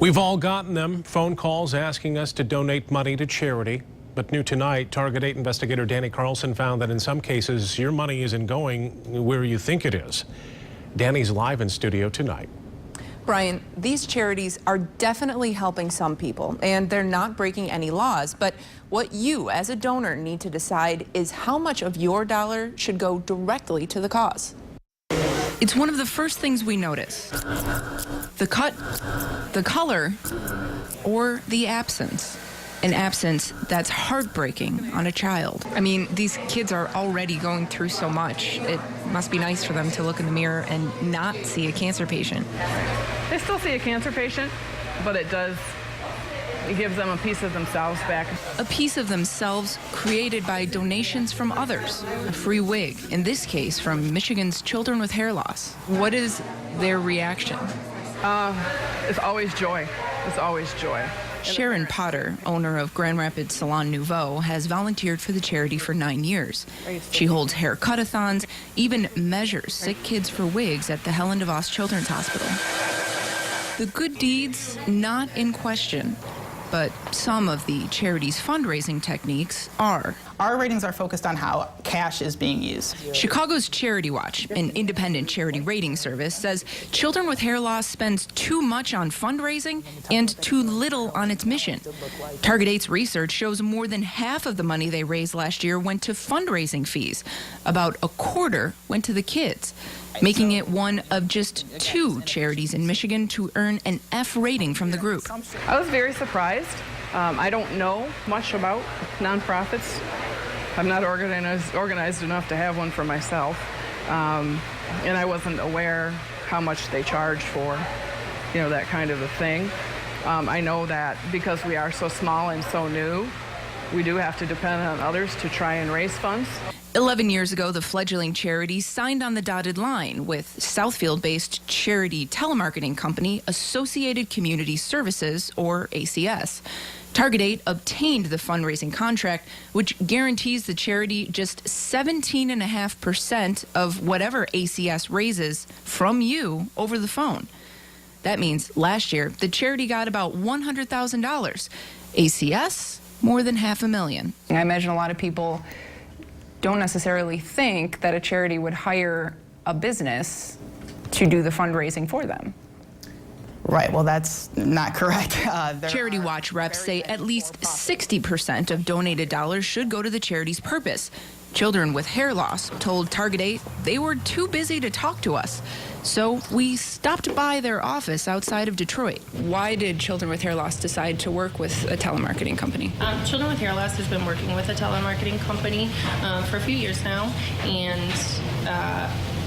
We've all gotten them, phone calls asking us to donate money to charity. But new tonight, Target 8 investigator Danny Carlson found that in some cases, your money isn't going where you think it is. Danny's live in studio tonight. Brian, these charities are definitely helping some people, and they're not breaking any laws. But what you, as a donor, need to decide is how much of your dollar should go directly to the cause. It's one of the first things we notice. The cut, the color, or the absence. An absence that's heartbreaking on a child. I mean, these kids are already going through so much. It must be nice for them to look in the mirror and not see a cancer patient. They still see a cancer patient, but it gives them a piece of themselves back. A piece of themselves created by donations from others. A free wig, in this case from Michigan's children with hair loss. What is their reaction? It's always joy. It's always joy. Sharon Potter, owner of Grand Rapids Salon Nouveau, has volunteered for the charity for 9 years. She holds haircut-a-thons, even measures sick kids for wigs at the Helen DeVos Children's Hospital. The good deeds not in question, but some of the charity's fundraising techniques are. Our ratings are focused on how cash is being used. Chicago's Charity Watch, an independent charity rating service, says children with hair loss spends too much on fundraising and too little on its mission. Target 8's research shows more than half of the money they raised last year went to fundraising fees. About a quarter went to the kids, making it one of just 2 charities in Michigan to earn an F rating from the group. I was very surprised. I don't know much about nonprofits. I'm not organized enough to have one for myself. And I wasn't aware how much they charge for, that kind of a thing. I know that because we are so small and so new, we do have to depend on others to try and raise funds. 11 years ago, the fledgling charity signed on the dotted line with Southfield-based charity telemarketing company Associated Community Services, or ACS. Target 8 obtained the fundraising contract, which guarantees the charity just 17.5% of whatever ACS raises from you over the phone. That means last year, the charity got about $100,000. ACS, more than $500,000. I imagine a lot of people don't necessarily think that a charity would hire a business to do the fundraising for them. Right, well, that's not correct. Charity Watch reps say at least 60% of donated dollars should go to the charity's purpose. Children with hair loss told Target 8 they were too busy to talk to us. So we stopped by their office outside of Detroit. Why did Children with Hair Loss decide to work with a telemarketing company? Children with Hair Loss has been working with a telemarketing company for a few years now, and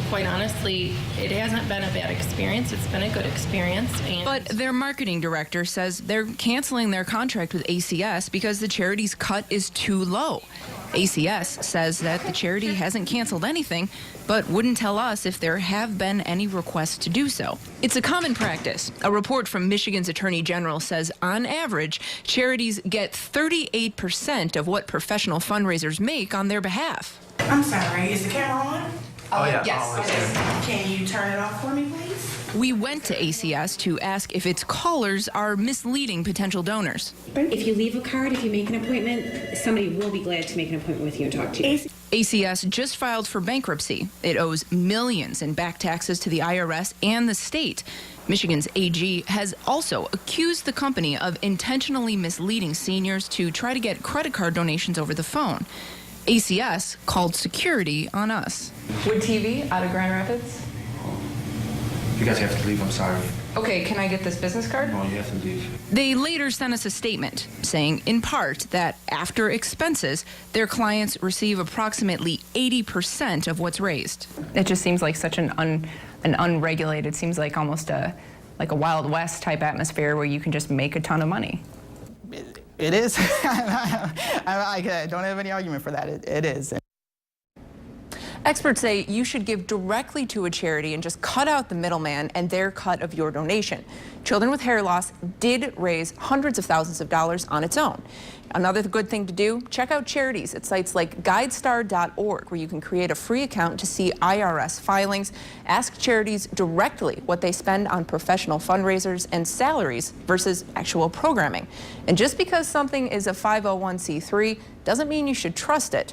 quite honestly, it hasn't been a bad experience. It's been a good experience. But their marketing director says they're canceling their contract with ACS because the charity's cut is too low. ACS says that the charity hasn't canceled anything, but wouldn't tell us if there have been any requests to do so. It's a common practice. A report from Michigan's Attorney General says, on average, charities get 38% of what professional fundraisers make on their behalf. I'm sorry, is the camera on? Oh, yeah. Yes. Can you turn it off for me, please? We went to ACS to ask if its callers are misleading potential donors. If you leave a card, if you make an appointment, somebody will be glad to make an appointment with you and talk to you. ACS just filed for bankruptcy. It owes millions in back taxes to the IRS and the state. Michigan's AG has also accused the company of intentionally misleading seniors to try to get credit card donations over the phone. ACS called security on us. Would TV out of Grand Rapids? You guys have to leave, I'm sorry. Okay, can I get this business card? No, you have to leave. They later sent us a statement saying, in part, that after expenses, their clients receive approximately 80% of what's raised. It just seems like such an unregulated, seems like almost a Wild West type atmosphere where you can just make a ton of money. It is. I don't have any argument for that. It is. Experts say you should give directly to a charity and just cut out the middleman and their cut of your donation. Children with Hair Loss did raise hundreds of thousands of dollars on its own. Another good thing to do, check out charities at sites like guidestar.org, where you can create a free account to see IRS filings. Ask charities directly what they spend on professional fundraisers and salaries versus actual programming. And just because something is a 501c3 doesn't mean you should trust it.